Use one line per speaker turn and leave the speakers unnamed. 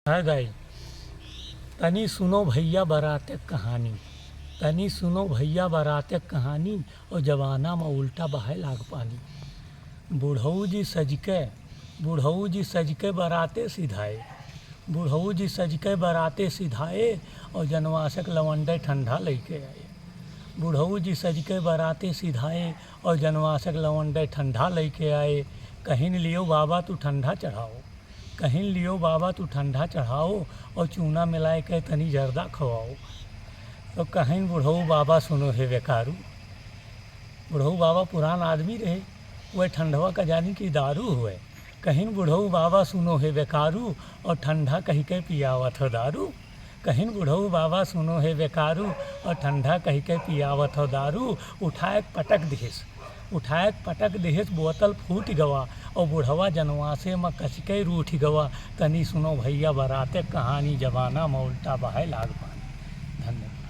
है गई। तनी सुनो भैया बराते कहानी, तनी सुनो भैया बराते कहानी, और जवाना में उल्टा बहे लाग पानी। बुढ़ऊ जी सजके बराते सिधाए, बुढ़ऊ जी सजके बराते सिधाए, और जनवासक लवंडे ठंडा लेके आए। बुढ़ऊ जी सजके बराते सिधाए, और जनवासक लवंडे ठंडा लेके आए। कहीं लियो बाबा तू ठंडा चढ़ाओ, कहीं लियो बाबा तू ठंडा चढ़ाओ, और चूना मिलाए के तनी जर्दा खवाओ। तो कहीं बुढ़ऊ बाबा सुनो हे बेकारू, बुढ़ऊ बाबा पुरान आदमी रहे, वह ठंडवा का जानी की दारू हुए। कहीं बुढ़ऊ बाबा सुनो हे बेकारू, और ठंडा कही के पियावत हो दारू। कहीं बुढ़ऊ बाबा सुनो हे बेकारू, और ठंडा कही के पियावत हो दारू। उठाए पटक देहेस बोतल फूट गवा, और बुढ़वा जनवासे में कसके रूठ गवा। तनी सुनो भैया बराते कहानी, जवाना में उल्टा बहे लाग पानी। धन्यवाद।